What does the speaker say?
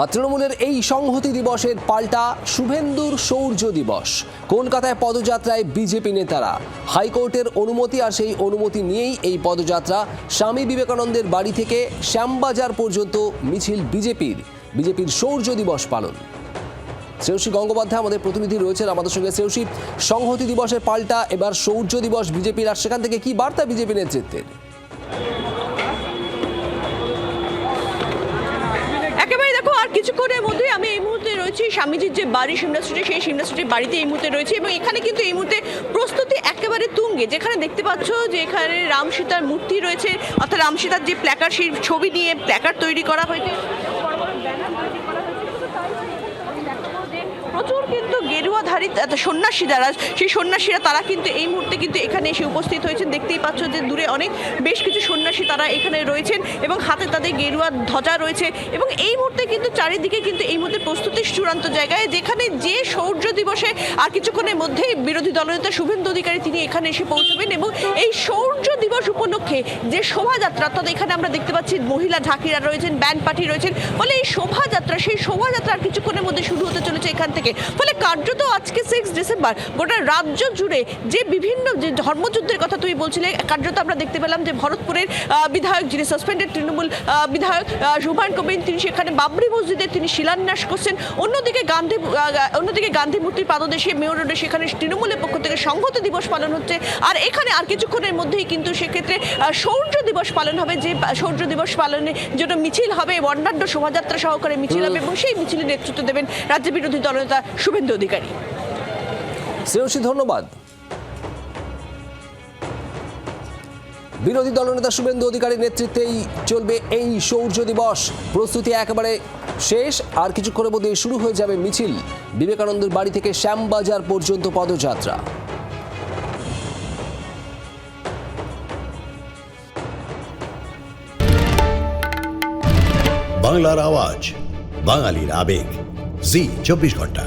আর তৃণমূলের এই সংহতি দিবসের পাল্টা শুভেন্দুর শৌর্য দিবস। কলকাতায় পদযাত্রায় বিজেপি নেতারা। হাইকোর্টের অনুমতি আর সেই অনুমতি নিয়েই এই পদযাত্রা। স্বামী বিবেকানন্দের বাড়ি থেকে শ্যামবাজার পর্যন্ত মিছিল বিজেপির শৌর্য দিবস পালন। শ্রেয়সী গঙ্গোপাধ্যায় আমাদের প্রতিনিধি রয়েছেন আমাদের সঙ্গে। শ্রেয়সী, সংহতি দিবসের পাল্টা এবার শৌর্য দিবস বিজেপির, আর সেখান থেকে কি বার্তা বিজেপি নেতৃত্বের? একেবারে দেখো, আর কিছুক্ষণের মধ্যে আমি এই মুহূর্তে রয়েছি স্বামীজির যে বাড়ি সিমলা স্ট্রিটে, সেই সিমলা স্ট্রিটের বাড়িতে এই মুহূর্তে রয়েছে এবং এখানে কিন্তু এই মুহূর্তে প্রস্তুতি একেবারে তুঙ্গে। যেখানে দেখতে পাচ্ছ যে এখানে রাম সীতার মূর্তি রয়েছে, অর্থাৎ রাম সীতার যে প্ল্যাকার্ড, সেই ছবি নিয়ে প্ল্যাকার্ড তৈরি করা হয়েছে, প্রচুর কিন্তু গেরুয়াধারী সন্ন্যাসী যারা, সেই সন্ন্যাসীরা তারা কিন্তু এই মুহূর্তে কিন্তু এখানে এসে উপস্থিত হয়েছেন। দেখতেই পাচ্ছ যে দূরে বেশ কিছু সন্ন্যাসী তারা এখানে রয়েছেন এবং হাতে তাদের গেরুয়া ধ্বজা রয়েছে এবং এই মুহূর্তে কিন্তু চারিদিকে কিন্তু এই মুহূর্তে প্রস্তুতির চূড়ান্ত জায়গায়, যেখানে যে শৌর্য দিবসে আর কিছুক্ষণের মধ্যেই বিরোধী দলনেতা শুভেন্দু অধিকারী তিনি এখানে এসে পৌঁছবেন এবং এই শৌর্য দিবস উপলক্ষে যে শোভাযাত্রা, অর্থাৎ এখানে আমরা দেখতে পাচ্ছি মহিলা ঢাকিরা রয়েছেন, ব্যান্ড পার্টি রয়েছেন, ফলে এই শোভাযাত্রা, সেই শোভাযাত্রা আর কিছুক্ষণের মধ্যে শুরু হতে চলেছে এখান থেকে। ফলে কার্যত আজকে 6 ডিসেম্বর গোটা রাজ্য জুড়ে যে বিভিন্ন যে ধর্মযুদ্ধের কথা তুমি বলছিলে, কার্যত আমরা দেখতে পেলাম যে ভরতপুরের বিধায়ক, যিনি সাসপেন্ডেড তৃণমূল বিধায়ক হুমায়ুন কবির, তিনি সেখানে বাবরি মসজিদের তিনি শিলান্যাস করছেন। অন্যদিকে গান্ধী মূর্তির পাদদেশে মেয়র রোডে সেখানে তৃণমূলের পক্ষ থেকে সংহতি দিবস পালন হচ্ছে। আর এখানে আর কিছুক্ষণের মধ্যেই কিন্তু সেক্ষেত্রে শৌর্য দিবস পালন হবে, যে শৌর্য দিবস পালনের জন্য মিছিল হবে, বর্ণাঢ্য শোভাযাত্রা সহকারে মিছিল হবে এবং সেই মিছিলের নেতৃত্ব দেবেন রাজ্য বিরোধী দলনেতা শুভেন্দু অধিকারী। শ্রেয়সী, ধন্যবাদ। বিরোধী দলনেতা শুভেন্দু অধিকারীর নেতৃত্বেই চলবে এই শৌর্য দিবস। প্রস্তুতি একেবারে শেষ, আর কিছুক্ষণের মধ্যে শুরু হয়ে যাবে মিছিল। বিবেকানন্দের বাড়ি থেকে শ্যামবাজার পর্যন্ত পদযাত্রা। বাংলার আওয়াজ, বাঙালির আবেগ, জি 24 ঘন্টা।